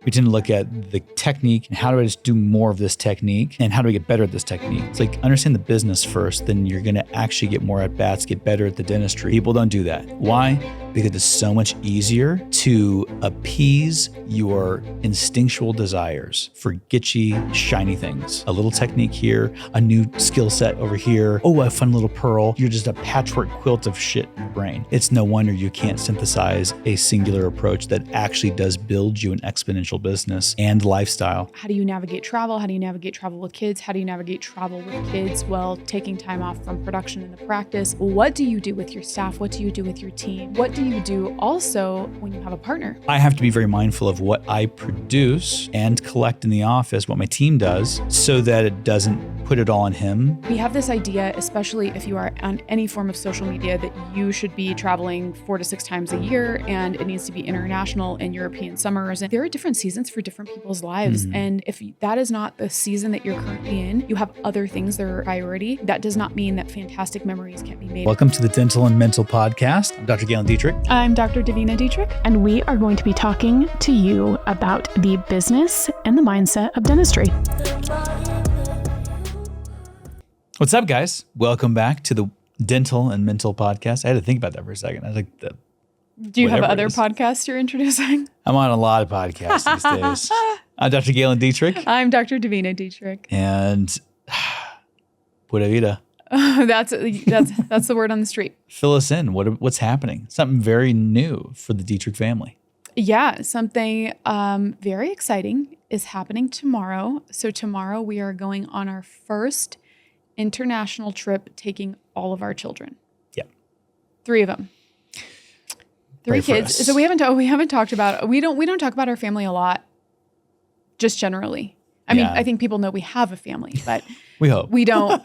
We tend to look at the technique and how do I just do more of this technique and how do I get better at this technique? It's like understand the business first, then you're going to actually get more at bats, get better at the dentistry. People don't do that. Why? Because it's so much easier to appease your instinctual desires for gitchy, shiny things. A little technique here, a new skill set over here. Oh, a fun little pearl. You're just a patchwork quilt of shit in your brain. It's no wonder you can't synthesize a singular approach that actually does build you an exponential business and lifestyle. How do you navigate travel? How do you navigate travel with kids? How do you navigate travel with kids while taking time off from production and the practice? What do you do with your staff? What do you do with your team? What do you do also when you have a partner? I have to be very mindful of what I produce and collect in the office, what my team does, so that it doesn't put it all on him. We have this idea, especially if you are on any form of social media, that you should be traveling 4 to 6 times a year and it needs to be international and European summers. And there are different seasons for different people's lives. And if that is not the season that you're currently in, you have other things that are a priority. That does not mean that fantastic memories can't be made. Welcome to the Dental and Mental Podcast. I'm Dr. Galen Detrik. I'm Dr. Davina Detrik. And we are going to be talking to you about the business and the mindset of dentistry. What's up, guys? Welcome back to the Dental and Mental Podcast. I had to think about that for a second. I was like, do you have other podcasts you're introducing? I'm on a lot of podcasts these days. I'm Dr. Galen Detrik. I'm Dr. Davina Detrik. And Pura Vida. That's the word on the street. Fill us in. What's happening? Something very new for the Detrik family. Yeah, something very exciting is happening tomorrow. So tomorrow we are going on our first international trip, taking all of our children. Yeah, 3 of them. 3 kids. So we haven't talked about, we don't talk about our family a lot, just generally. I mean, I think people know we have a family, but we hope we don't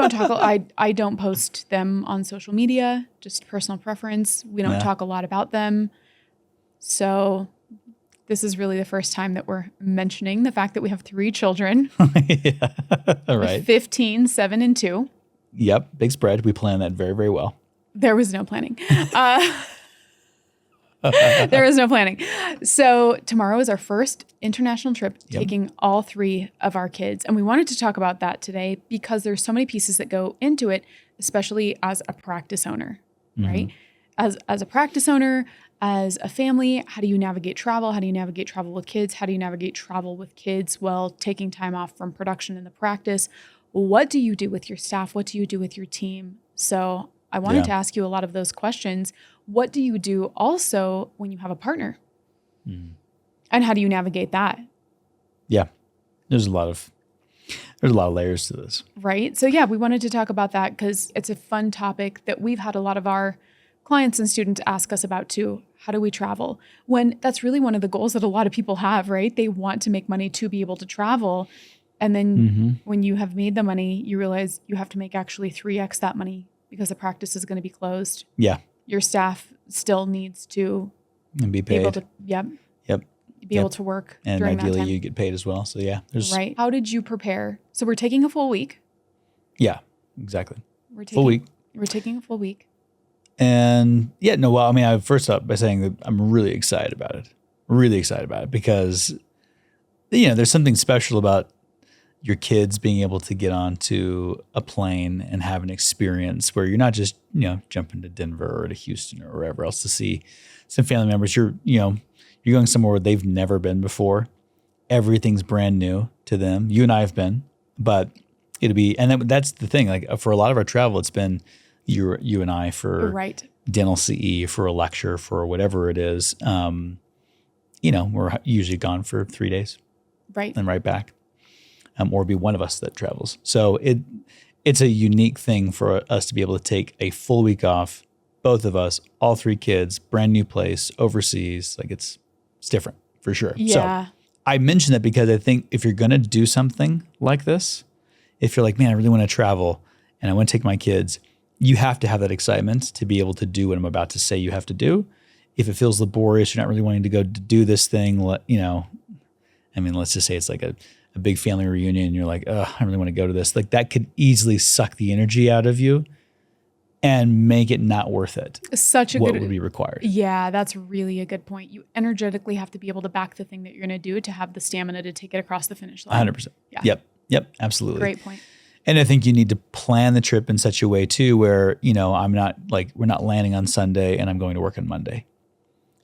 talk. I don't post them on social media, just personal preference. We don't talk a lot about them. So this is really the first time that we're mentioning the fact that we have 3 children. Yeah. All right. 15, 7, and 2. Yep. Big spread. We planned that very, very well. There was no planning. There was no planning. So tomorrow is our first international trip, taking all 3 of our kids. And we wanted to talk about that today because there's so many pieces that go into it, especially as a practice owner, right? As a practice owner, as a family, how do you navigate travel? How do you navigate travel with kids? How do you navigate travel with kids while taking time off from production and the practice? What do you do with your staff? What do you do with your team? So I wanted to ask you a lot of those questions. What do you do also when you have a partner? And how do you navigate that? Yeah, there's a lot of layers to this. Right. So yeah, we wanted to talk about that because it's a fun topic that we've had a lot of our clients and students ask us about too. How do we travel? When that's really one of the goals that a lot of people have, right? They want to make money to be able to travel. And then when you have made the money, you realize you have to make actually 3x that money because the practice is going to be closed. Yeah. Your staff still needs to be paid. Able to, be able to work and during that time. ideally you get paid as well. So yeah, right. How did you prepare? So we're taking a full week. Yeah, exactly. We're taking a full week. And I first up by saying that I'm really excited about it because, there's something special about your kids being able to get onto a plane and have an experience where you're not just, jumping to Denver or to Houston or wherever else to see some family members. You're going somewhere where they've never been before. Everything's brand new to them. You and I have been, but it'll be, and that's the thing. Like for a lot of our travel, it's been you and I for dental CE, for a lecture, for whatever it is. We're usually gone for 3 days, right, and right back, or be one of us that travels. So it's a unique thing for us to be able to take a full week off, both of us, all 3 kids, brand new place, overseas. Like it's different for sure. Yeah. So I mention that because I think if you're going to do something like this, if you're like, man, I really want to travel and I want to take my kids, you have to have that excitement to be able to do what I'm about to say you have to do. If it feels laborious, you're not really wanting to go to do this thing, let's just say it's like a big family reunion and you're like, I really want to go to this. Like that could easily suck the energy out of you. and make it not worth it. Such a what good would be required. Yeah, that's really a good point. You energetically have to be able to back the thing that you're going to do to have the stamina to take it across the finish line. 100%. Yeah. Yep. Absolutely. Great point. And I think you need to plan the trip in such a way too, where, I'm not like, we're not landing on Sunday and I'm going to work on Monday.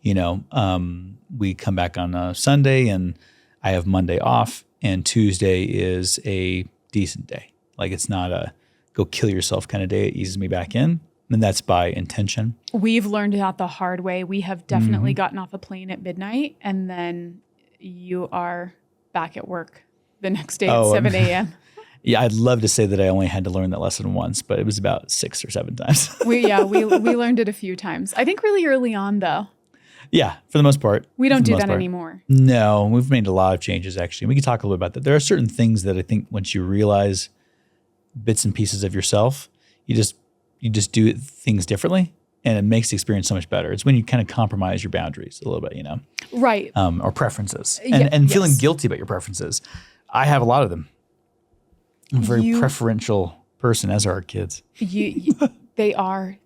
We come back on a Sunday and I have Monday off, and Tuesday is a decent day. Like, it's not a go kill yourself kind of day. It eases me back in. And that's by intention. We've learned that the hard way. We have definitely gotten off a plane at midnight, and then you are back at work the next day at 7 a.m. Yeah, I'd love to say that I only had to learn that lesson once, but it was about 6 or 7 times. we learned it a few times. I think really early on, though. Yeah, for the most part. We don't do that anymore. No, we've made a lot of changes, actually. We can talk a little bit about that. There are certain things that I think once you realize bits and pieces of yourself, you just do things differently, and it makes the experience so much better. It's when you kind of compromise your boundaries a little bit, Right. Or preferences, and feeling guilty about your preferences. I have a lot of them. I'm a very preferential person, as are our kids. They are.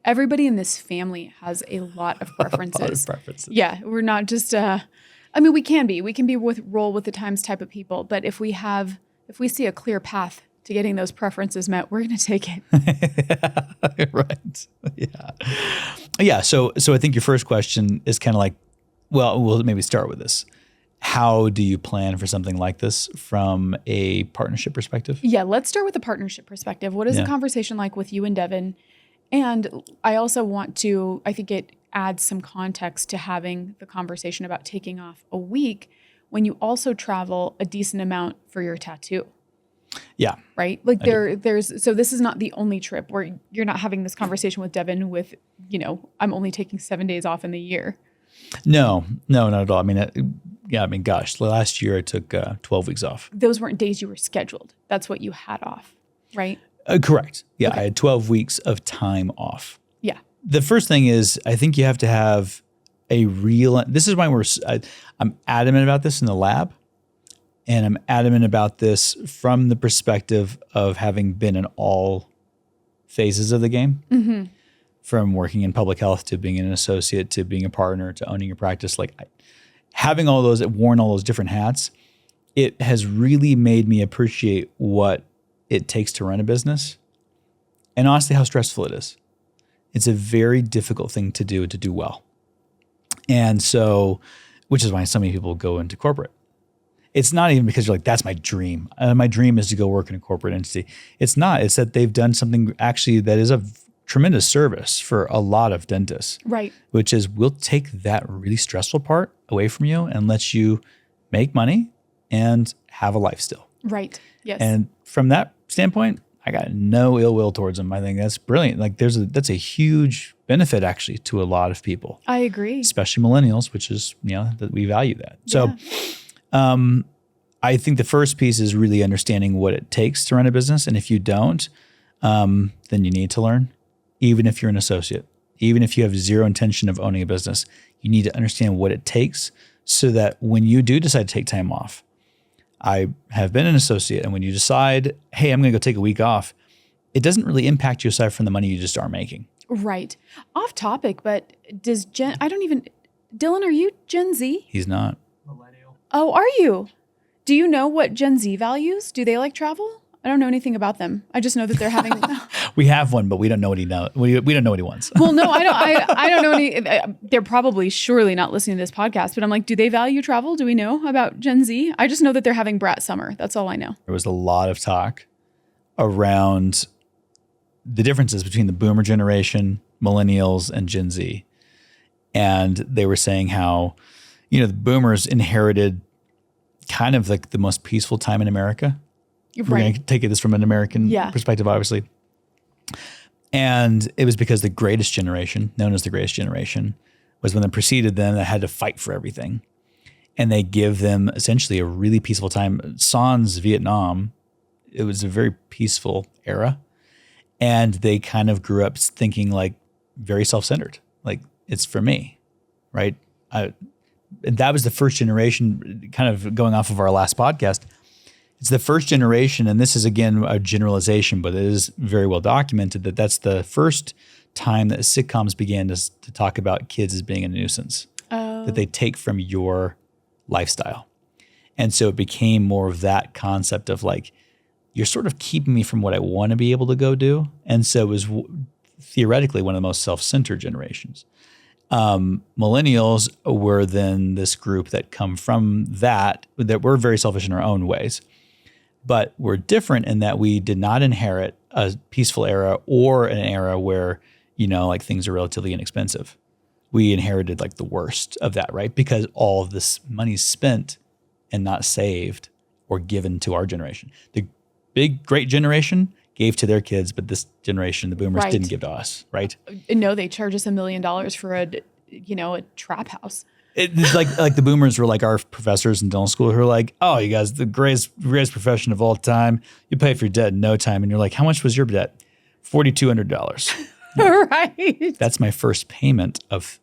Everybody in this family has a lot of preferences. A lot of preferences. Yeah, we're not just. We can be. We can be roll with the times type of people. But if we see a clear path to getting those preferences met, we're going to take it. Right. Yeah. So I think your first question is kind of like, well, we'll maybe start with this. How do you plan for something like this from a partnership perspective? Yeah, let's start with the partnership perspective. What is the conversation like with you and Devin? And I also I think it adds some context to having the conversation about taking off a week when you also travel a decent amount for your tattoo. Yeah. Right? Like so this is not the only trip where you're not having this conversation with Devin with, I'm only taking 7 days off in the year. No, not at all. Gosh, last year I took 12 weeks off. Those weren't days you were scheduled. That's what you had off, right? Correct. Yeah, Okay. I had 12 weeks of time off. Yeah. The first thing is, I think you have to have this is why I'm adamant about this in the lab. And I'm adamant about this from the perspective of having been in all phases of the game. Mm-hmm. From working in public health to being an associate to being a partner to owning your practice. Having worn all those different hats, it has really made me appreciate what it takes to run a business, and honestly how stressful it is. It's a very difficult thing to do well. And so, which is why so many people go into corporate. It's not even because you're like, that's my dream. My dream is to go work in a corporate entity. It's not. It's that they've done something actually that is of tremendous service for a lot of dentists. Right. Which is, we'll take that really stressful part away from you and let you make money and have a life still. Right. Yes. And from that standpoint, I got no ill will towards them. I think that's brilliant. That's a huge benefit actually to a lot of people. I agree. Especially millennials, which is, that we value that. So I think the first piece is really understanding what it takes to run a business. And if you don't, then you need to learn, even if you're an associate, even if you have zero intention of owning a business, you need to understand what it takes so that when you do decide to take time off, I have been an associate, and when you decide, hey, I'm going to go take a week off, it doesn't really impact you aside from the money you just are making. Right. Off topic, but Dylan, are you Gen Z? He's not. Millennial. Oh, are you? Do you know what Gen Z values? Do they like travel? I don't know anything about them. I just know that they're having. We have one, but we don't know what he knows. We don't know what he wants. Well, no, I don't know any. They're probably surely not listening to this podcast, but I'm like, do they value travel? Do we know about Gen Z? I just know that they're having brat summer. That's all I know. There was a lot of talk around the differences between the boomer generation, millennials, and Gen Z. And they were saying how, the boomers inherited kind of like the most peaceful time in America. Right. We're going to take this from an American perspective, obviously. And it was because the greatest generation, known as the greatest generation, was when they preceded them that had to fight for everything. And they give them essentially a really peaceful time. Sans Vietnam, it was a very peaceful era. And they kind of grew up thinking like very self-centered, like it's for me, right? And that was the first generation, kind of going off of our last podcast. It's the first generation, and this is again a generalization, but it is very well documented that that's the first time that sitcoms began to talk about kids as being a nuisance that they take from your lifestyle. And so it became more of that concept of like, you're sort of keeping me from what I want to be able to go do. And so it was theoretically one of the most self-centered generations. Millennials were then this group that come from that were very selfish in our own ways. But we're different in that we did not inherit a peaceful era or an era where, like things are relatively inexpensive. We inherited like the worst of that, right? Because all of this money's spent and not saved or given to our generation. The big, great generation gave to their kids, but this generation, the boomers, didn't give to us, right? No, they charge us $1 million for a trap house. It's like the boomers were like our professors in dental school who were like, oh, you guys, the greatest profession of all time. You pay for your debt in no time. And you're like, how much was your debt? $4,200. Right. That's my first payment of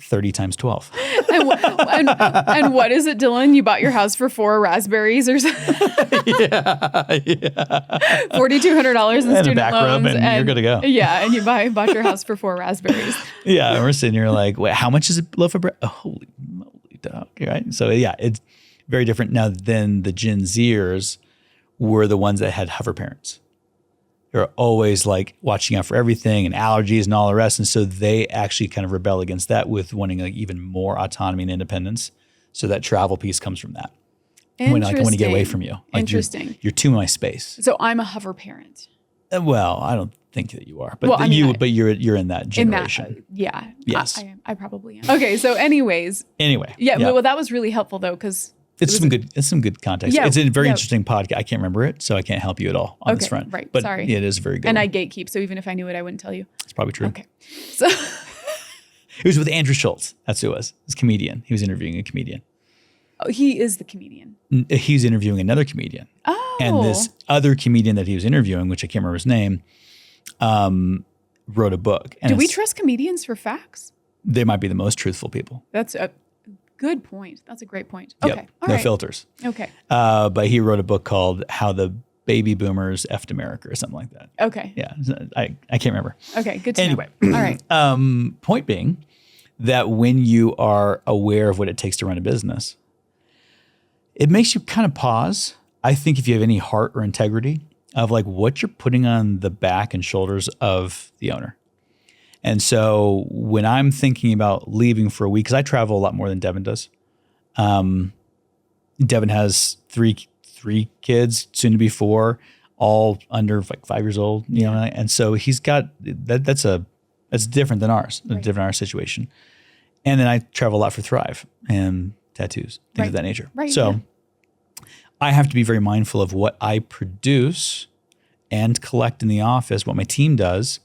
30 times 12. And what is it, Dylan? You bought your house for 4 raspberries or something? Yeah. $4,200 in student back loans. rub and you're good to go. Yeah, and you bought your house for 4 raspberries. Yeah, and we're sitting here like, wait, how much is a loaf of bread? Oh, holy moly, dog, right? So yeah, it's very different now than the Gen Zers were the ones that had hover parents. They're always like watching out for everything and allergies and all the rest. And so they actually kind of rebel against that with wanting like even more autonomy and independence. So that travel piece comes from that. When I want to get away from you. Like Interesting. You're too my space. So I'm a hover parent. Well, I don't think that you are, but Well, you're in that generation. Yeah. Yes. I probably am. Okay. So anyways. Anyway. Yeah. Well, that was really helpful though, because it's some good context. Yeah, it's a very interesting podcast. I can't remember it, so I can't help you at all on this front. Right. But sorry. It is a very good. And one. I gatekeep, so even if I knew it, I wouldn't tell you. It's probably true. Okay. So it was with Andrew Schultz. That's who it was. He's a comedian. He was interviewing a comedian. Oh, he is the comedian. He's interviewing another comedian. Oh. And this other comedian that he was interviewing, which I can't remember his name, wrote a book. And Do we trust comedians for facts? They might be the most truthful people. That's a good point. That's a great point. Okay. Yep. All No right. filters. Okay. But he wrote a book called How the Baby Boomers Effed America or something like that. Okay. Yeah. I can't remember. Okay. Good to Anyway. know. All right. Point being that when you are aware of what it takes to run a business, it makes you kind of pause. I think if you have any heart or integrity of like what you're putting on the back and shoulders of the owner. And so when I'm thinking about leaving for a week, because I travel a lot more than Devin does. Devin has three kids, soon to be 4, all under like 5 years old, you know, and so he's got that's different than ours, different than our situation. And then I travel a lot for Thrive and tattoos, things of that nature. Right. So I have to be very mindful of what I produce and collect in the office, what my team does,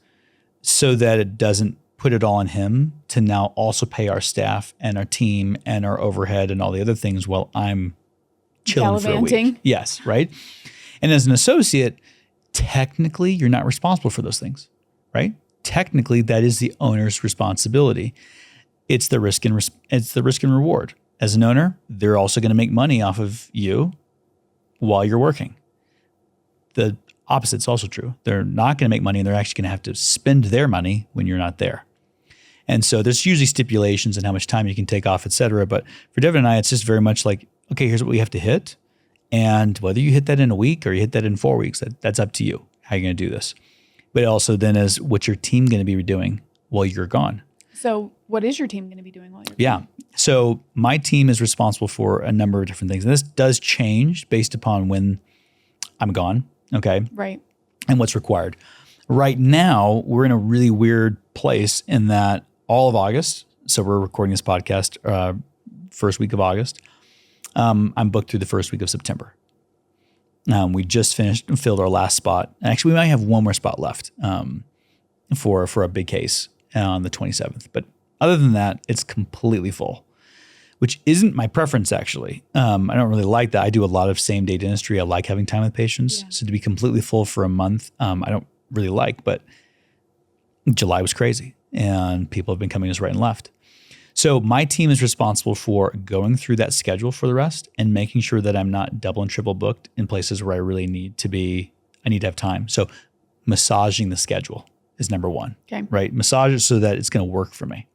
so that it doesn't put it all on him to now also pay our staff and our team and our overhead and all the other things while I'm chilling for a week. Yes, right? And as an associate, technically you're not responsible for those things, right? Technically that is the owner's responsibility. It's the risk and reward. As an owner, they're also going to make money off of you while you're working. The opposite's also true. They're not going to make money and they're actually going to have to spend their money when you're not there. And so there's usually stipulations in how much time you can take off, et cetera. But for Devin and I, it's just very much like, okay, here's what we have to hit. And whether you hit that in a week or you hit that in 4 weeks, that's up to you, how you're going to do this. But it also then is what's your team going to be doing while you're gone. So what is your team going to be doing while you're gone? Yeah. So my team is responsible for a number of different things. And this does change based upon when I'm gone. Okay. Right. And what's required. Right now, we're in a really weird place in that all of August, so we're recording this podcast first week of August. I'm booked through the first week of September. We just filled our last spot. Actually, we might have one more spot left for a big case on the 27th. But other than that, it's completely full, which isn't my preference, actually. I don't really like that. I do a lot of same-day dentistry. I like having time with patients. Yeah. So to be completely full for a month, I don't really like. But July was crazy, and people have been coming to us right and left. So my team is responsible for going through that schedule for the rest and making sure that I'm not double and triple booked in places where I really need to be. I need to have time. So massaging the schedule is number one, right? Massage it so that it's going to work for me.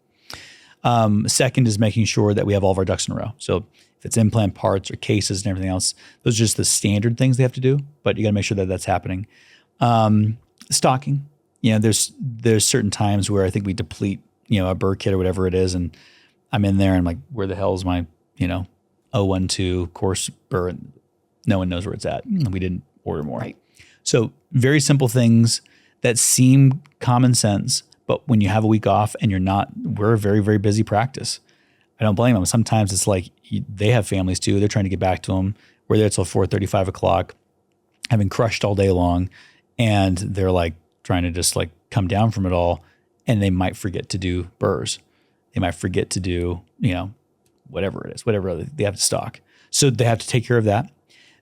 Second is making sure that we have all of our ducks in a row. So if it's implant parts or cases and everything else, those are just the standard things they have to do, but you got to make sure that that's happening. Stocking, there's certain times where I think we deplete, a burr kit or whatever it is. And I'm in there and I'm like, where the hell is my, 012 course burr? No one knows where it's at. We didn't order more. Right. So very simple things that seem common sense, but when you have a week off and we're a very, very busy practice. I don't blame them. Sometimes it's like they have families too. They're trying to get back to them. We're there till 4:30, 5 o'clock, having crushed all day long. And they're like trying to just like come down from it all. And they might forget to do burrs. They might forget to do, whatever it is, whatever they have to stock. So they have to take care of that.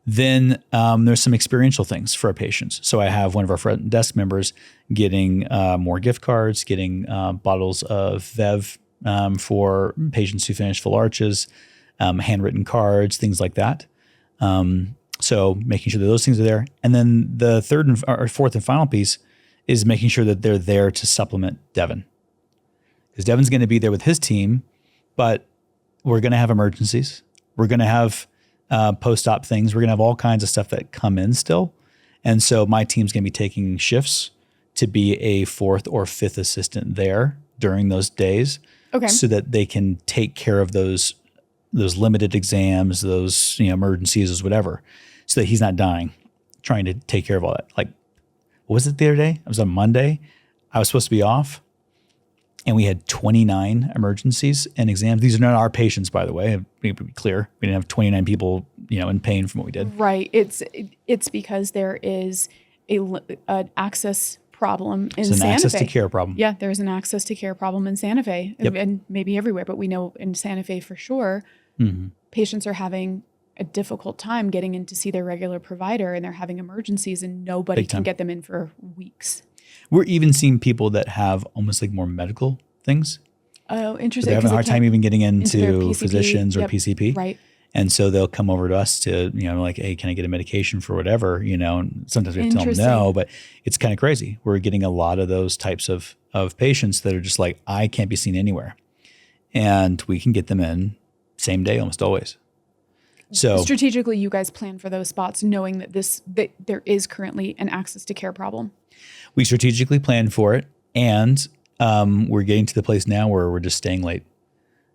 Then there's some experiential things for our patients. So I have one of our front desk members getting more gift cards, getting bottles of Vev for patients who finish full arches, handwritten cards, things like that. So making sure that those things are there. And then the fourth and final piece is making sure that they're there to supplement Devin. Because Devin's going to be there with his team, but we're going to have emergencies. We're going to have post-op things. We're going to have all kinds of stuff that come in still. And so my team's going to be taking shifts to be a fourth or fifth assistant there during those days. Okay. So that they can take care of those limited exams, those emergencies, or whatever, so that he's not dying trying to take care of all that. Like, what was it the other day? It was on Monday. I was supposed to be off, and we had 29 emergencies and exams. These are not our patients, by the way. We need to be clear. We didn't have 29 people, in pain from what we did. Right. It's because there is an access problem in Santa Fe. It's an access to care problem. Yeah, there's an access to care problem in Santa Fe, and maybe everywhere, but we know in Santa Fe for sure, patients are having a difficult time getting in to see their regular provider, and they're having emergencies, and nobody can get them in for weeks. We're even seeing people that have almost like more medical things. Oh, interesting. They're having a hard time even getting into PCP, physicians or PCP. Right. And so they'll come over to us to, like, hey, can I get a medication for whatever, and sometimes we have to tell them no, but it's kind of crazy. We're getting a lot of those types of patients that are just like, I can't be seen anywhere. And we can get them in same day, almost always. So strategically, you guys plan for those spots, knowing that that there is currently an access to care problem. We strategically plan for it. And we're getting to the place now where we're just staying late.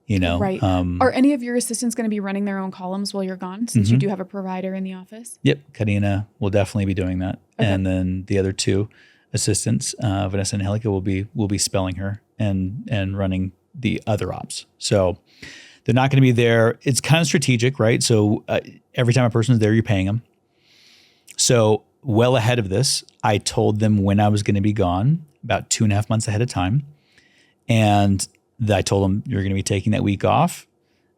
Right. Are any of your assistants going to be running their own columns while you're gone, since you do have a provider in the office? Yep. Karina will definitely be doing that. Okay. And then the other two assistants, Vanessa and Angelica, will be spelling her and running the other ops. So they're not going to be there. It's kind of strategic, right? So every time a person is there, you're paying them. So well ahead of this, I told them when I was going to be gone, about 2.5 months ahead of time. And I told them, you're going to be taking that week off.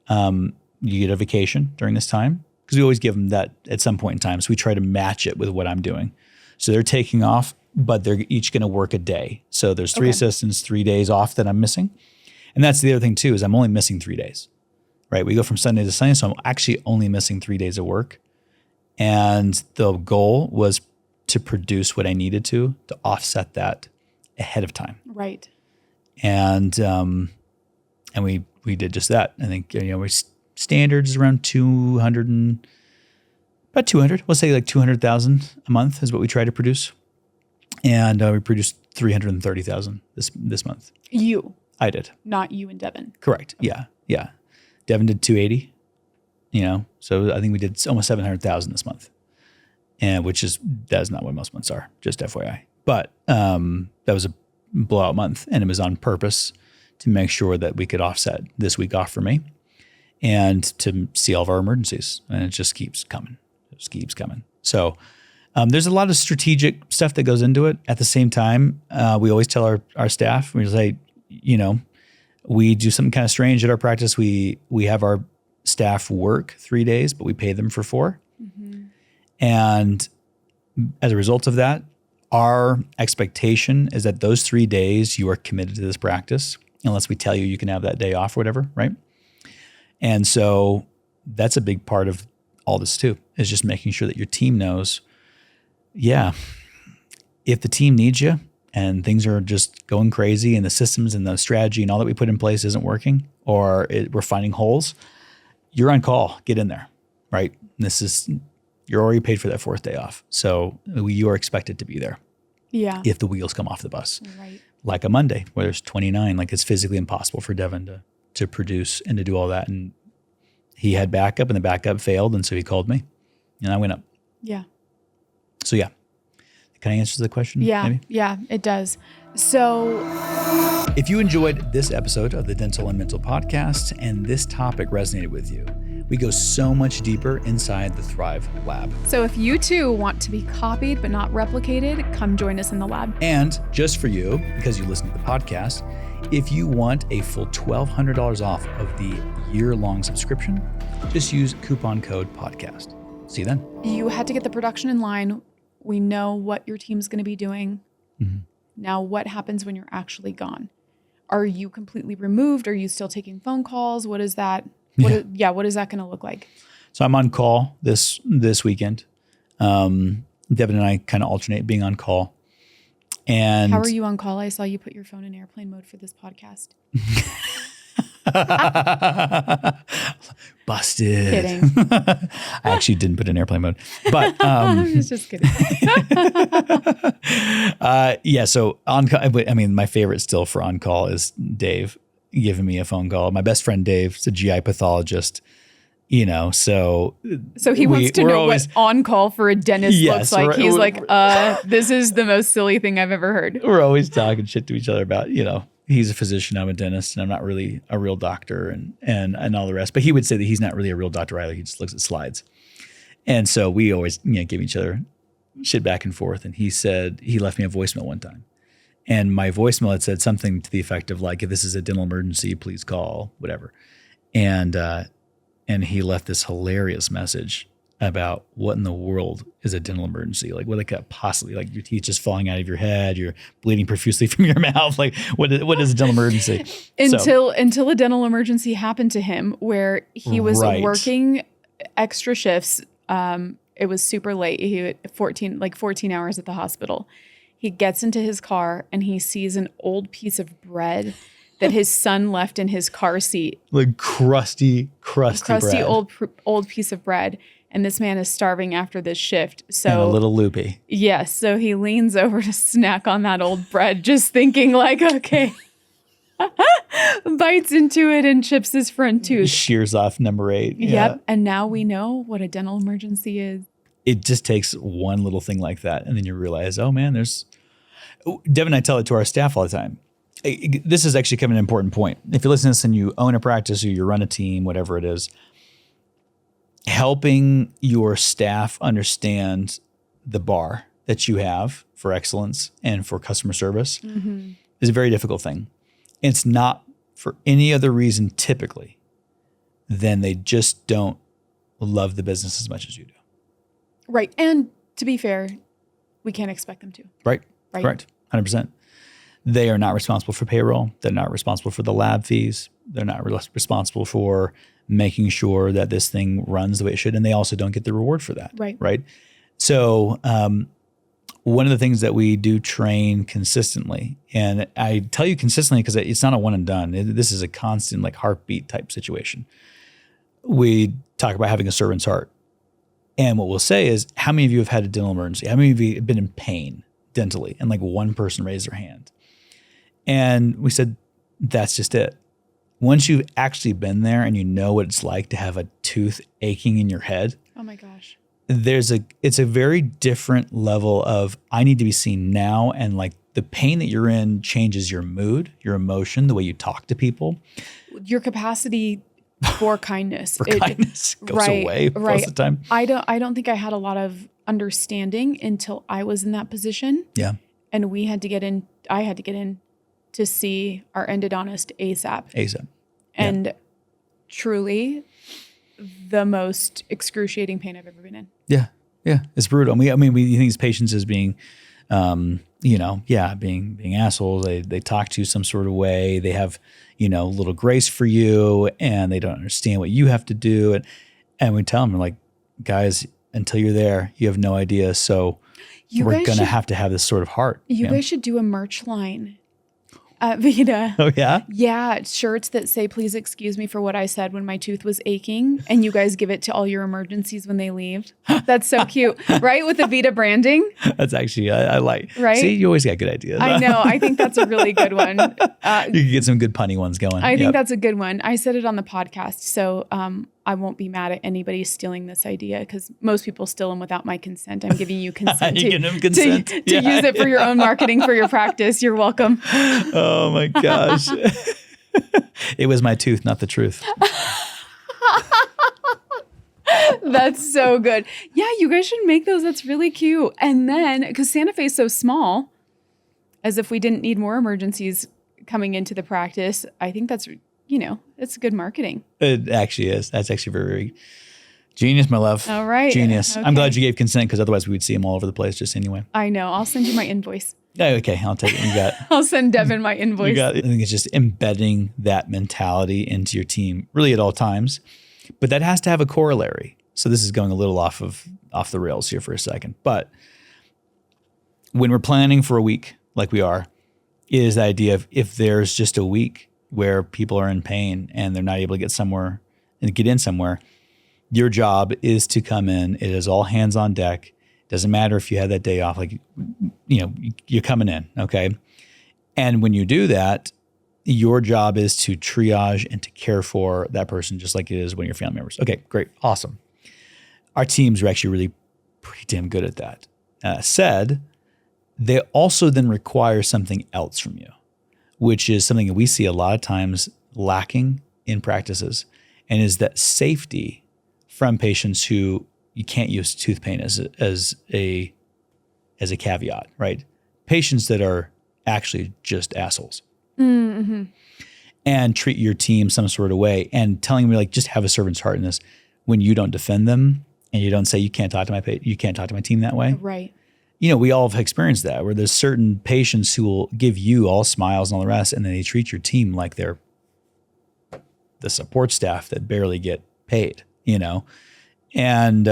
You get a vacation during this time, because we always give them that at some point in time. So we try to match it with what I'm doing. So they're taking off, but they're each going to work a day. So there's 3 assistants, 3 days off that I'm missing. And that's the other thing too, is I'm only missing 3 days, right? We go from Sunday to Sunday. So I'm actually only missing 3 days of work. And the goal was to produce what I needed to offset that ahead of time. Right. And we did just that. I think, we standards is around 200. We'll say like 200,000 a month is what we try to produce. And we produced 330,000 this month. I did. Not you and Devin. Correct. Okay. Yeah. Devin did 280, so I think we did almost 700,000 this month. And that is not what most months are, just FYI. But that was a blowout month, and it was on purpose to make sure that we could offset this week off for me and to see all of our emergencies. And it just keeps coming. So there's a lot of strategic stuff that goes into it. At the same time, we always tell our staff, we say, we do something kind of strange at our practice. We have our staff work 3 days, but we pay them for 4. Mm-hmm. And as a result of that, our expectation is that those 3 days you are committed to this practice unless we tell you you can have that day off or whatever, right? And so that's a big part of all this too, is just making sure that your team knows, if the team needs you and things are just going crazy and the systems and the strategy and all that we put in place isn't working, or we're finding holes, you're on call. Get in there, right? You're already paid for that 4th day off. So you are expected to be there. Yeah. If the wheels come off the bus. Right. Like a Monday where there's 29, like it's physically impossible for Devin to produce and to do all that. And he had backup and the backup failed. And so he called me and I went up. Yeah. So can I answer the question? Yeah. Maybe? Yeah, it does. So if you enjoyed this episode of the Dental and Mental Podcast and this topic resonated with you, we go so much deeper inside the Thrive Lab. So if you too want to be copied but not replicated, come join us in the lab. And just for you, because you listen to the podcast, if you want a full $1,200 off of the year-long subscription, just use coupon code podcast. See you then. You had to get the production in line. We know what your team's going to be doing. Mm-hmm. Now, what happens when you're actually gone? Are you completely removed? Are you still taking phone calls? What is that? What is that going to look like? So I'm on call this weekend. Devin and I kind of alternate being on call. And how are you on call? I saw you put your phone in airplane mode for this podcast. Busted. Kidding. I actually didn't put in airplane mode, but I was just kidding. So on call, I mean, my favorite still for on call is Dave giving me a phone call. My best friend Dave is a GI pathologist, so he wants to know what on call for a dentist looks like. He's like, this is the most silly thing I've ever heard. We're always talking shit to each other about, he's a physician, I'm a dentist, and I'm not really a real doctor and all the rest. But he would say that he's not really a real doctor either. He just looks at slides. And so we always, give each other shit back and forth. And he said, he left me a voicemail one time. And my voicemail had said something to the effect of like, if this is a dental emergency, please call, whatever. And he left this hilarious message about what in the world is a dental emergency. Like what it could possibly, like your teeth just falling out of your head, you're bleeding profusely from your mouth. Like what is a dental emergency? Until a dental emergency happened to him where he was working extra shifts. It was super late. He had 14 hours at the hospital. He gets into his car and he sees an old piece of bread that his son left in his car seat. Like crusty bread. old piece of bread. And this man is starving after this shift. So and a little loopy. Yes. So he leans over to snack on that old bread, just thinking like, okay. Bites into it and chips his front tooth. Shears off number 8. Yep. Yeah. And now we know what a dental emergency is. It just takes one little thing like that. And then you realize, oh man, Devin and I tell it to our staff all the time. This is actually kind of an important point. If you listen to this and you own a practice or you run a team, whatever it is, helping your staff understand the bar that you have for excellence and for customer service is a very difficult thing. It's not for any other reason typically than they just don't love the business as much as you do. Right. And to be fair, we can't expect them to. Right. Correct. 100%. They are not responsible for payroll. They're not responsible for the lab fees. They're not responsible for making sure that this thing runs the way it should. And they also don't get the reward for that. Right. So one of the things that we do train consistently, and I tell you consistently because it's not a one and done. This is a constant like heartbeat type situation. We talk about having a servant's heart. And what we'll say is, how many of you have had a dental emergency? How many of you have been in pain dentally? And like one person raised their hand. And we said, that's just it. Once you've actually been there and you know what it's like to have a tooth aching in your head. Oh my gosh. It's a very different level of, I need to be seen now. And like the pain that you're in changes your mood, your emotion, the way you talk to people. Your capacity for kindness. Kindness goes away most of the time. I don't think I had a lot of understanding until I was in that position. Yeah. And I had to get in to see our endodontist ASAP. And truly the most excruciating pain I've ever been in. Yeah. Yeah. It's brutal. You think these patients as being being assholes. They talk to you some sort of way. They have, little grace for you, and they don't understand what you have to do. And we tell them, we're like, guys, until you're there, you have no idea. So we're going to have this sort of heart. You guys should do a merch line. Vita. Oh, yeah? Yeah, shirts that say, please excuse me for what I said when my tooth was aching. And you guys give it to all your emergencies when they leave. That's so cute. Right? With the Vita branding. That's actually, I like. Right? See, you always got good ideas. I know. I think that's a really good one. You can get some good punny ones going. I think that's a good one. I said it on the podcast. So I won't be mad at anybody stealing this idea because most people steal them without my consent. I'm giving you consent to use it for your own marketing for your practice. You're welcome. Oh my gosh. It was my tooth, not the truth. That's so good. Yeah, you guys should make those. That's really cute. And then, because Santa Fe is so small, as if we didn't need more emergencies coming into the practice, I think that's, it's good marketing. It actually is. That's actually very, very genius, my love. All right. Genius. Okay. I'm glad you gave consent because otherwise we would see them all over the place just anyway. I know. I'll send you my invoice. Yeah, okay, I'll take it. You got it. I'll send Devin my invoice. You got it. I think it's just embedding that mentality into your team really at all times. But that has to have a corollary. So this is going a little off the rails here for a second. But when we're planning for a week like we are, is the idea of if there's just a week where people are in pain and they're not able to get somewhere and get in somewhere, your job is to come in. It is all hands on deck. Doesn't matter if you had that day off, you're coming in, okay? And when you do that, your job is to triage and to care for that person just like it is when you're family members. Okay, great, awesome. Our teams are actually really pretty damn good at that. They also then require something else from you, which is something that we see a lot of times lacking in practices, and is that safety from patients who you can't use tooth pain as a caveat, right? Patients that are actually just assholes. Mm-hmm. And treat your team some sort of way, and telling me just have a servant's heart in this when you don't defend them and you don't say you can't talk to my team that way. Right. We all have experienced that where there's certain patients who will give you all smiles and all the rest, and then they treat your team like they're the support staff that barely get paid, And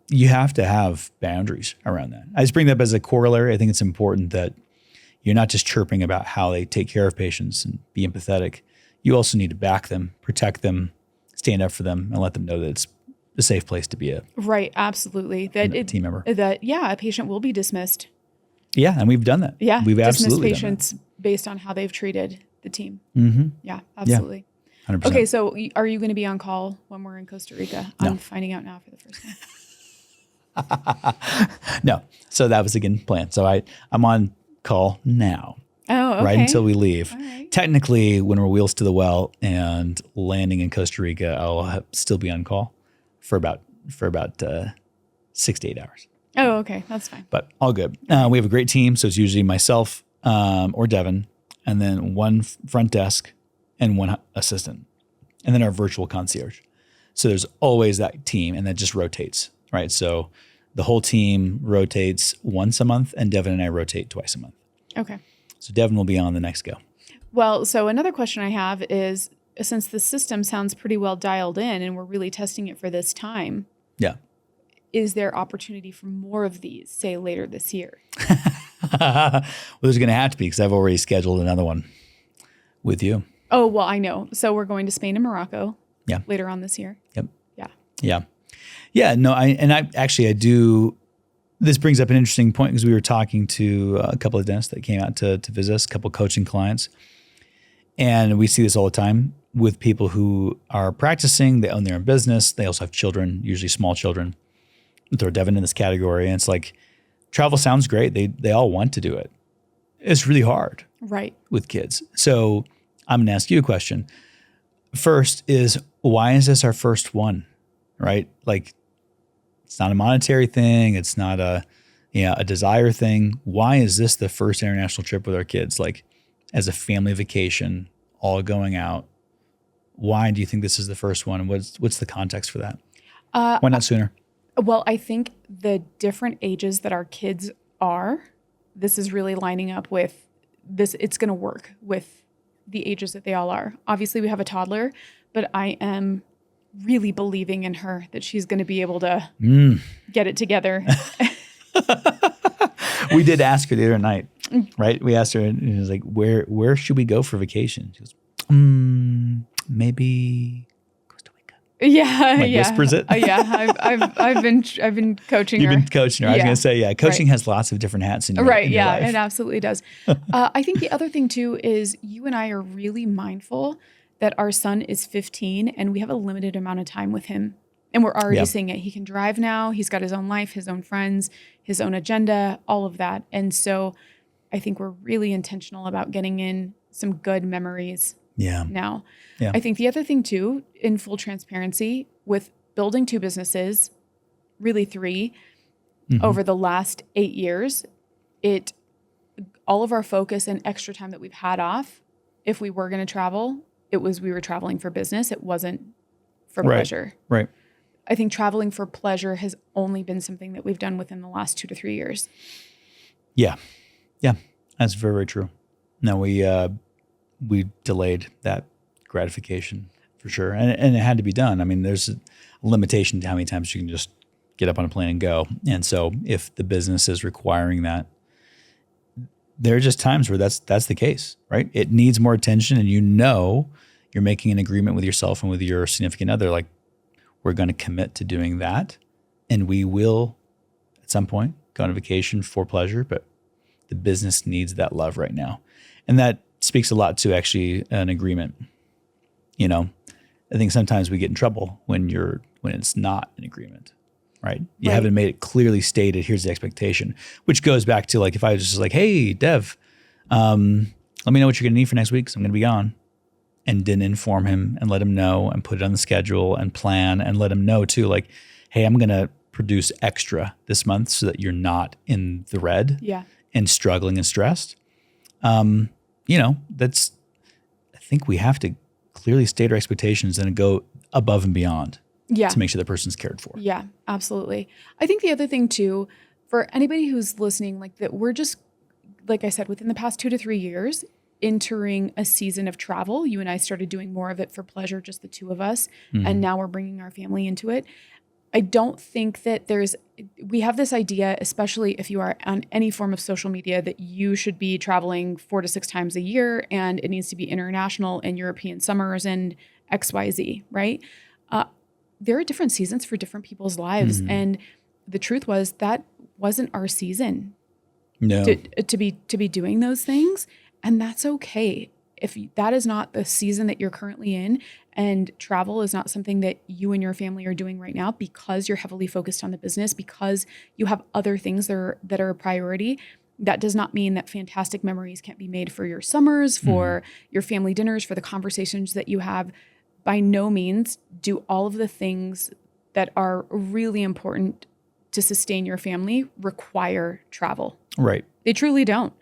you have to have boundaries around that. I just bring that up as a corollary. I think it's important that you're not just chirping about how they take care of patients and be empathetic. You also need to back them, protect them, stand up for them, and let them know that it's a safe place to be a right. Absolutely. team member. A patient will be dismissed. Yeah, and we've done that. Yeah, we've absolutely dismissed patients based on how they've treated the team. Mm-hmm. Yeah, absolutely. Yeah, 100%. Okay, so are you going to be on call when we're in Costa Rica? No. I'm finding out now for the first time. No. So that was again planned. So I'm on call now. Oh, okay. Right until we leave. All right. Technically, when we're wheels to the well and landing in Costa Rica, I'll still be on call for about 6 to 8 hours. Oh, okay. That's fine. But all good. We have a great team. So it's usually myself or Devin, and then one front desk and one assistant, and then our virtual concierge. So there's always that team, and that just rotates, right? So the whole team rotates once a month, and Devin and I rotate twice a month. Okay. So Devin will be on the next go. Well, so another question I have is, since the system sounds pretty well dialed in and we're really testing it for this time, Yeah. is there opportunity for more of these, say, later this year? Well, there's going to have to be because I've already scheduled another one with you. Oh, well, I know. So we're going to Spain and Morocco Yeah. later on this year. Yep. Yeah. Yeah. Yeah. No, I do. This brings up an interesting point because we were talking to a couple of dentists that came out to visit us, a couple of coaching clients. And we see this all the time with people who are practicing. They own their own business. They also have children, usually small children. Throw Devin in this category. And it's like, travel sounds great. They all want to do it. It's really hard. Right. With kids. So I'm going to ask you a question. First is, why is this our first one? Right? Like, it's not a monetary thing. It's not a desire thing. Why is this the first international trip with our kids? Like, as a family vacation, all going out. Why do you think this is the first one? And what's the context for that? Why not sooner? Well, I think the different ages that our kids are this is really lining up with this. It's going to work with the ages that they all are. Obviously, we have a toddler, but I am really believing in her that she's going to be able to get it together. We did ask her the other night, right? We asked her, and it was like, where should we go for vacation? She goes, maybe Costa Rica. Yeah, like whispers it. I've been coaching her. You've been coaching her. I was going to say, coaching right. has lots of different hats in your, right. in your life. It absolutely does. I think the other thing too is you and I are really mindful that our son is 15 and we have a limited amount of time with him. And we're already seeing it. He can drive now. He's got his own life, his own friends, his own agenda, all of that. And so I think we're really intentional about getting in some good memories now. Yeah. I think the other thing too, in full transparency, with building 2 businesses, really 3, over the last 8 years, all of our focus and extra time that we've had off, if we were going to travel, we were traveling for business. It wasn't for pleasure. Right. I think traveling for pleasure has only been something that we've done within the last 2 to 3 years. Yeah. Yeah. That's very, very true. No, we delayed that gratification for sure. And it had to be done. I mean, there's a limitation to how many times you can just get up on a plane and go. And so if the business is requiring that, there are just times where that's the case, right? It needs more attention, and you're making an agreement with yourself and with your significant other, like, we're going to commit to doing that, and we will at some point go on a vacation for pleasure, but the business needs that love right now. And that speaks a lot to actually an agreement. I think sometimes we get in trouble when it's not an agreement, right? You haven't made it clearly stated, here's the expectation, which goes back to, like, if I was just like, hey, Dev, let me know what you're going to need for next week, because I'm going to be gone. And didn't inform him and let him know and put it on the schedule and plan and let him know too, like, hey, I'm going to produce extra this month so that you're not in the red and struggling and stressed. I think we have to clearly state our expectations and go above and beyond to make sure the person's cared for. Yeah, absolutely. I think the other thing too, for anybody who's listening, like, that we're just, like I said, within the past 2 to 3 years, entering a season of travel. You and I started doing more of it for pleasure, just the 2 of us. And now we're bringing our family into it. I don't think that we have this idea, especially if you are on any form of social media, that you should be traveling 4 to 6 times a year, and it needs to be international and European summers and XYZ, right? There are different seasons for different people's lives. And the truth was that wasn't our season to be doing those things. And that's okay. If that is not the season that you're currently in, and travel is not something that you and your family are doing right now because you're heavily focused on the business, because you have other things that are a priority, that does not mean that fantastic memories can't be made for your summers, for your family dinners, for the conversations that you have. By no means do all of the things that are really important to sustain your family require travel. Right. They truly don't.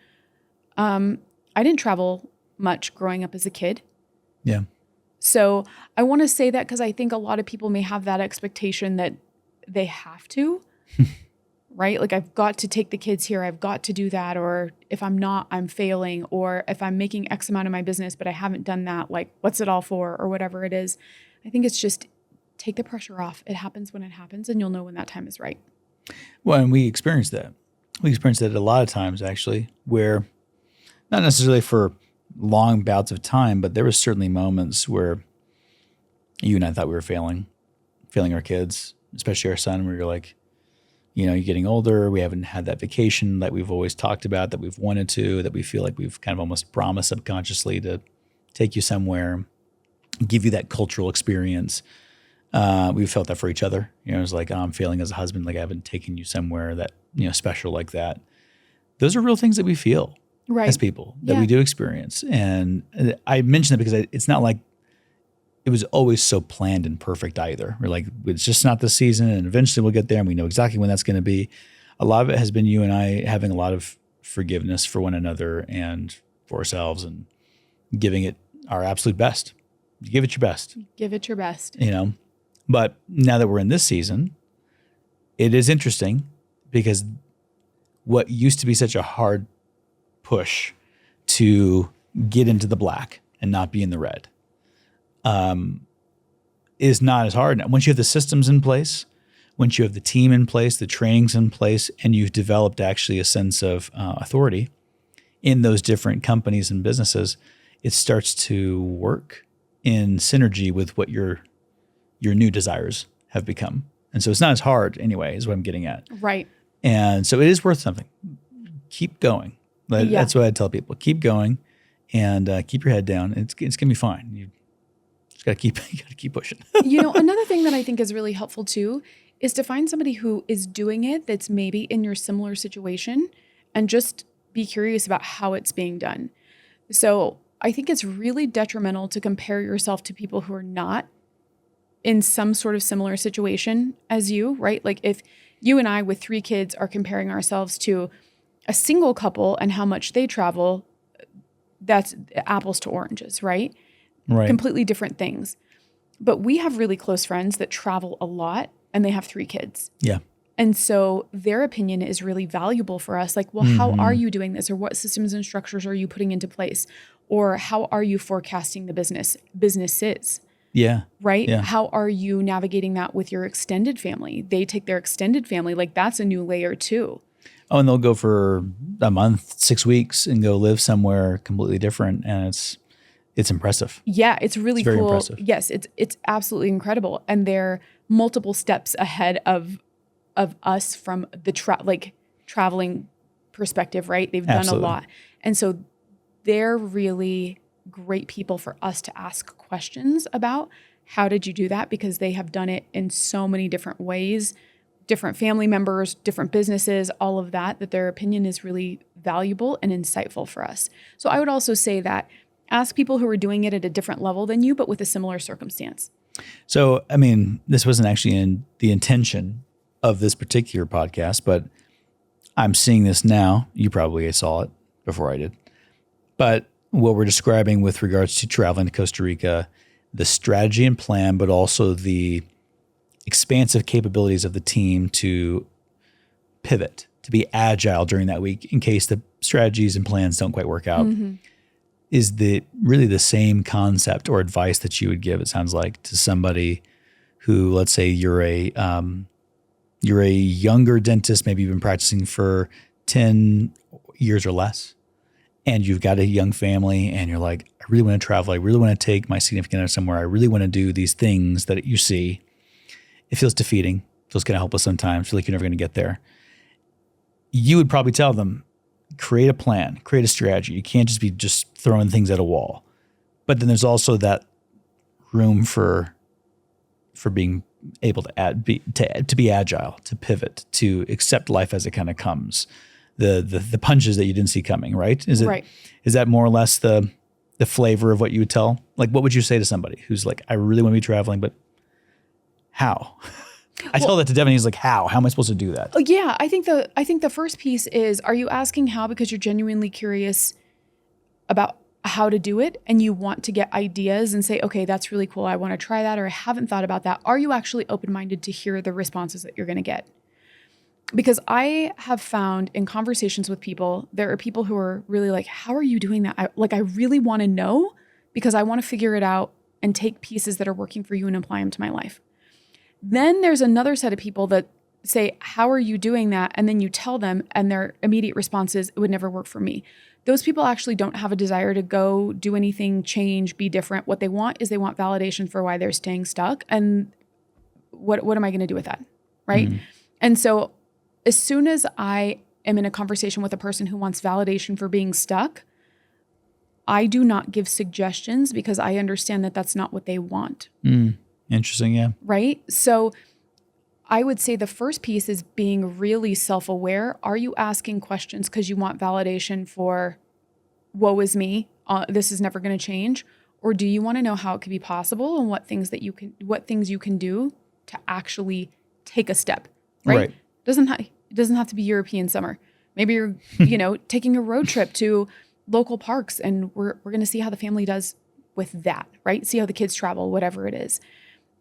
I didn't travel much growing up as a kid. Yeah. So I want to say that because I think a lot of people may have that expectation that they have to, right? Like, I've got to take the kids here. I've got to do that. Or if I'm not, I'm failing. Or if I'm making X amount of my business, but I haven't done that, like, what's it all for? Or whatever it is. I think it's just take the pressure off. It happens when it happens, and you'll know when that time is right. Well, and we experienced that. We experienced that a lot of times, actually, where not necessarily for long bouts of time, but there were certainly moments where you and I thought we were failing our kids, especially our son, where you're like, you're getting older. We haven't had that vacation that we've always talked about, that we've wanted to, that we feel like we've kind of almost promised subconsciously to take you somewhere, give you that cultural experience. We felt that for each other. It was like, I'm failing as a husband, like I haven't taken you somewhere that, special like that. Those are real things that we feel. Right. As people that we do experience. And I mention that because it's not like it was always so planned and perfect either. We're like, it's just not this season, and eventually we'll get there, and we know exactly when that's going to be. A lot of it has been you and I having a lot of forgiveness for one another and for ourselves, and giving it our absolute best. Give it your best. Give it your best. But now that we're in this season, it is interesting because what used to be such a hard push to get into the black and not be in the red is not as hard. Once you have the systems in place, once you have the team in place, the trainings in place, and you've developed actually a sense of authority in those different companies and businesses, it starts to work in synergy with what your new desires have become. And so it's not as hard anyway, is what I'm getting at. Right. And so it is worth something. Keep going. That's what I tell people. Keep going and keep your head down. It's going to be fine. You just got to keep pushing. Another thing that I think is really helpful too is to find somebody who is doing it that's maybe in your similar situation and just be curious about how it's being done. So I think it's really detrimental to compare yourself to people who are not in some sort of similar situation as you, right? Like if you and I with 3 kids are comparing ourselves to a single couple and how much they travel, that's apples to oranges, right? Right. Completely different things. But we have really close friends that travel a lot and they have 3 kids. Yeah. And so their opinion is really valuable for us. Like, well, how are you doing this? Or what systems and structures are you putting into place? Or how are you forecasting the businesses? Yeah. Right? Yeah. How are you navigating that with your extended family? They take their extended family. Like that's a new layer too. Oh, and they'll go for a month, 6 weeks and go live somewhere completely different. And it's impressive. Yeah, it's really very cool. impressive. Yes, it's absolutely incredible. And they're multiple steps ahead of us from the traveling perspective, right? They've done Absolutely. a lot. And so they're really great people for us to ask questions about. How did you do that? Because they have done it in so many different ways, different family members, different businesses, all of that their opinion is really valuable and insightful for us. So I would also say that ask people who are doing it at a different level than you, but with a similar circumstance. So, I mean, this wasn't actually in the intention of this particular podcast, but I'm seeing this now. You probably saw it before I did. But what we're describing with regards to traveling to Costa Rica, the strategy and plan, but also the expansive capabilities of the team to pivot, to be agile during that week in case the strategies and plans don't quite work out, is really the same concept or advice that you would give, it sounds like, to somebody who, let's say you're a younger dentist, maybe you've been practicing for 10 years or less, and you've got a young family and you're like, I really want to travel. I really want to take my significant other somewhere. I really want to do these things that you see. It feels defeating. It feels kind of hopeless sometimes. Feel like you're never going to get there. You would probably tell them, create a plan, create a strategy. You can't just be throwing things at a wall. But then there's also that room for being able to be agile, to pivot, to accept life as it kind of comes. The punches that you didn't see coming, right? Is that more or less the flavor of what you would tell? Like, what would you say to somebody who's like, I really want to be traveling, but how? I tell that to Devin. He's like, how? How am I supposed to do that? Yeah, I think the first piece is, are you asking how because you're genuinely curious about how to do it and you want to get ideas and say, okay, that's really cool. I want to try that, or I haven't thought about that. Are you actually open-minded to hear the responses that you're going to get? Because I have found in conversations with people, there are people who are really like, how are you doing that? I really want to know because I want to figure it out and take pieces that are working for you and apply them to my life. Then there's another set of people that say, how are you doing that? And then you tell them and their immediate response is, it would never work for me. Those people actually don't have a desire to go do anything, change, be different. What they want is they want validation for why they're staying stuck. And what am I going to do with that? Right. Mm-hmm. And so as soon as I am in a conversation with a person who wants validation for being stuck, I do not give suggestions because I understand that that's not what they want. Interesting. Yeah. Right. So I would say the first piece is being really self-aware. Are you asking questions because you want validation for woe is me? This is never going to change. Or do you want to know how it could be possible and what things you can do to actually take a step? Right. It doesn't have to be European summer. Maybe you're, taking a road trip to local parks and we're going to see how the family does with that, right? See how the kids travel, whatever it is.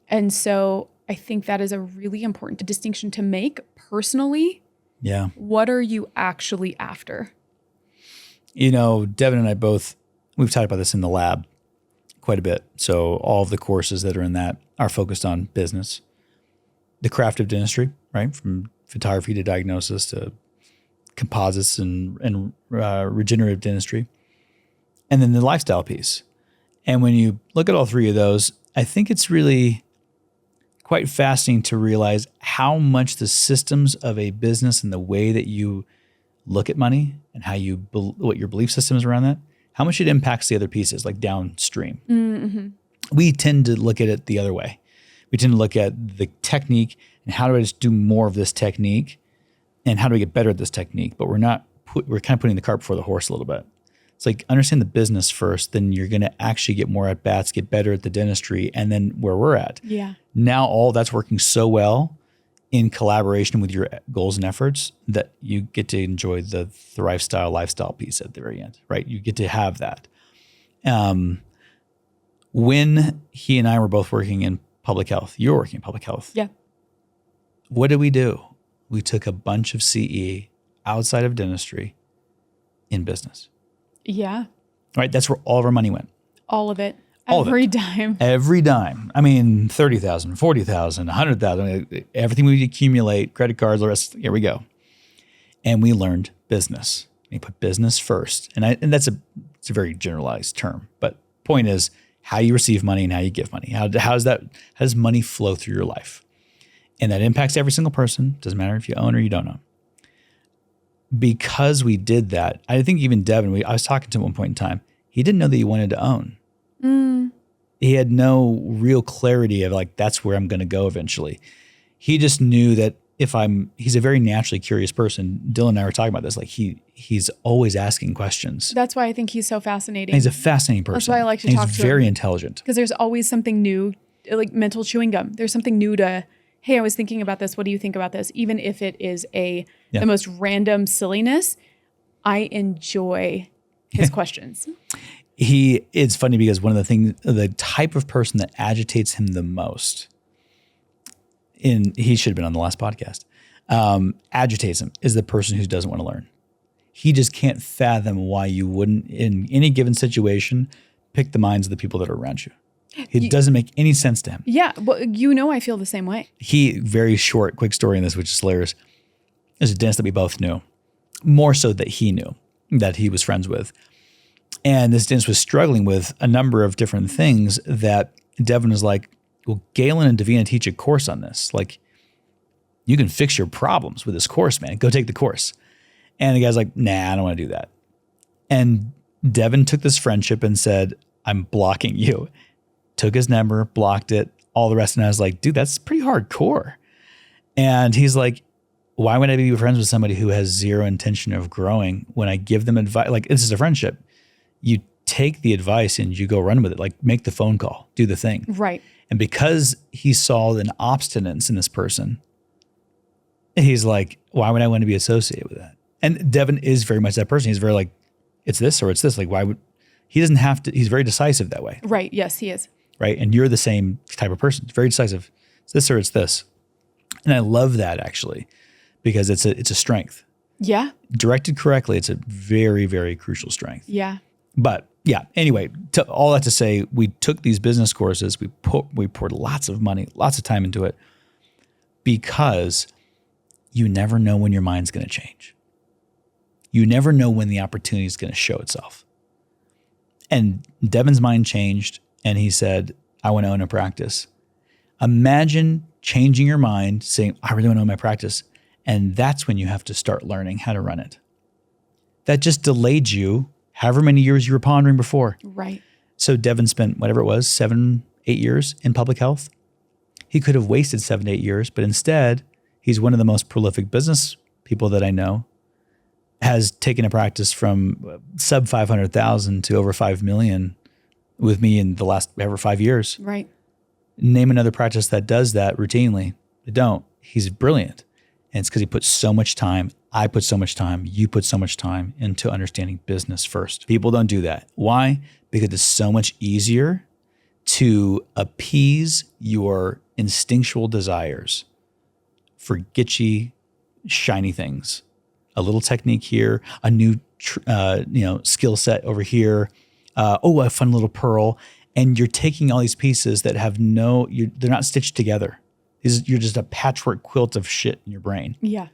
And so I think that is a really important distinction to make personally Yeah. What are you actually after? Devin and I both, we've talked about this in the lab quite a bit. So all of the courses that are in that are focused on business, the craft of dentistry, right? From photography to diagnosis to composites and regenerative dentistry. And then the lifestyle piece. And when you look at all three of those, I think it's really quite fascinating to realize how much the systems of a business and the way that you look at money and how what your belief system is around that, how much it impacts the other pieces, like downstream. Mm-hmm. We tend to look at it the other way. We tend to look at the technique and how do I just do more of this technique and how do I get better at this technique? But we're kind of putting the cart before the horse a little bit. It's like understand the business first, then you're going to actually get more at bats, get better at the dentistry, and then where we're at. Yeah. Now all that's working so well in collaboration with your goals and efforts that you get to enjoy the Thrive-style lifestyle piece at the very end, right? You get to have that. When he and I were both working in public health, you were working in public health. Yeah. What did we do? We took a bunch of CE outside of dentistry in business. Yeah. Right? That's where all of our money went. All of it. All of Every it. dime. Every dime. I mean, 30,000, 40,000, 100,000, everything we accumulate, credit cards, the rest, here we go. And we learned business. We put business first. And it's a very generalized term, but point is how you receive money and how you give money. How does money flow through your life? And that impacts every single person. Doesn't matter if you own or you don't own. Because we did that, I think even Devin, I was talking to him at one point in time, he didn't know that he wanted to own. He had no real clarity of like, that's where I'm going to go eventually. He just knew that he's a very naturally curious person. Dylan and I were talking about this. Like he's always asking questions. That's why I think he's so fascinating. And he's a fascinating person. That's why I like to and talk to him. He's very intelligent. Because there's always something new, like mental chewing gum. There's something new to, hey, I was thinking about this. What do you think about this? Even if it is the most random silliness, I enjoy his questions. It's funny because one of the things, the type of person that agitates him the most, he should have been on the last podcast, agitates him is the person who doesn't want to learn. He just can't fathom why you wouldn't, in any given situation, pick the minds of the people that are around you. It doesn't make any sense to him. Yeah, well, I feel the same way. Very short, quick story in this, which is hilarious. There's a dentist that we both knew, more so that he knew, that he was friends with. And this dentist was struggling with a number of different things that Devin was like, well, Galen and Davina teach a course on this. Like, you can fix your problems with this course, man. Go take the course. And the guy's like, nah, I don't want to do that. And Devin took this friendship and said, I'm blocking you. Took his number, blocked it, all the rest. And I was like, dude, that's pretty hardcore. And he's like, why would I be friends with somebody who has zero intention of growing when I give them advice? Like, this is a friendship. You take the advice and you go run with it. Like, make the phone call, do the thing. Right. And because he saw an obstinance in this person, he's like, why would I want to be associated with that? And Devin is very much that person. He's very like, it's this or it's this. Like, he doesn't have to, he's very decisive that way. Right. Yes, he is. Right. And you're the same type of person. It's very decisive. It's this or it's this. And I love that actually, because it's a strength. Yeah. Directed correctly, it's a very, very crucial strength. Yeah. But yeah, anyway, all that to say, we took these business courses, we poured lots of money, lots of time into it, because you never know when your mind's going to change. You never know when the opportunity is going to show itself. And Devin's mind changed, and he said, I want to own a practice. Imagine changing your mind, saying, I really want to own my practice. And that's when you have to start learning how to run it. That just delayed you however many years you were pondering before. Right. So Devin spent whatever it was, 7-8 years in public health. He could have wasted 7 to 8 years, but instead, he's one of the most prolific business people that I know, has taken a practice from sub 500,000 to over 5 million with me in the last ever 5 years. Right. Name another practice that does that routinely. They don't. He's brilliant. And it's because he put so much time. I put so much time. You put so much time into understanding business first. People don't do that. Why? Because it's so much easier to appease your instinctual desires for gitchy, shiny things, a little technique here, a new skill set over here. A fun little pearl. And you're taking all these pieces that have they're not stitched together. You're just a patchwork quilt of shit in your brain. Yeah.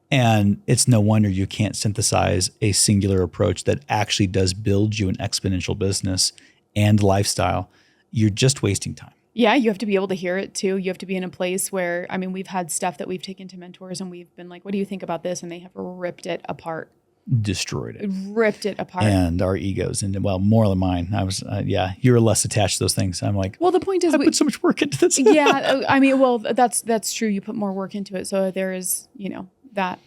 And it's no wonder you can't synthesize a singular approach that actually does build you an exponential business and lifestyle. You're just wasting time. Yeah, you have to be able to hear it too. You have to be in a place where, we've had stuff that we've taken to mentors and we've been like, what do you think about this? And they have ripped it apart. Destroyed it. Ripped it apart. And our egos, and more than mine. I was, you're less attached to those things. I'm like, well, the point is, I put so much work into this. Yeah, that's true. You put more work into it. So there is, that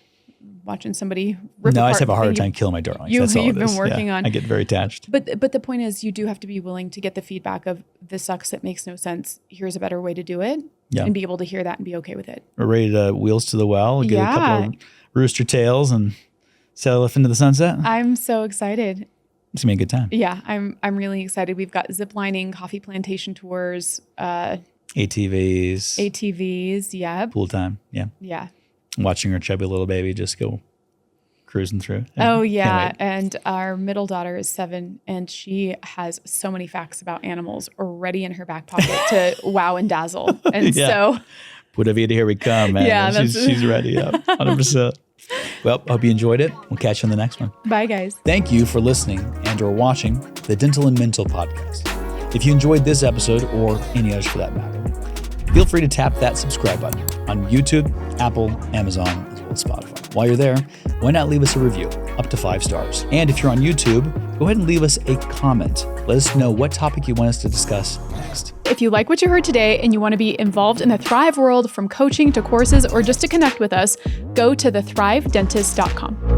watching somebody rip apart. No, I just have a harder time killing my darlings. That's all you've it is. been working on. I get very attached. But the point is, you do have to be willing to get the feedback of this sucks. It makes no sense. Here's a better way to do it. Yeah. And be able to hear that and be okay with it. We're ready to wheels to the well, get a couple of rooster tails and sail off into the sunset. I'm so excited. It's gonna be a good time. Yeah, I'm really excited. We've got zip lining, coffee plantation tours, ATVs, yeah. Pool time, yeah. Yeah. Watching our chubby little baby just go cruising through. Oh, yeah. And our middle daughter is 7, and she has so many facts about animals already in her back pocket to wow and dazzle. And so... Pura vida, here we come, man. Yeah, she's ready, 100%. Well, hope you enjoyed it. We'll catch you on the next one. Bye, guys. Thank you for listening and or watching the Dental and Mental podcast. If you enjoyed this episode, or any others for that matter, feel free to tap that subscribe button on YouTube, Apple, Amazon, as well as Spotify. While you're there, why not leave us a review, up to 5 stars? And if you're on YouTube, go ahead and leave us a comment. Let us know what topic you want us to discuss next. If you like what you heard today and you want to be involved in the Thrive world, from coaching to courses or just to connect with us, go to thethrivedentist.com.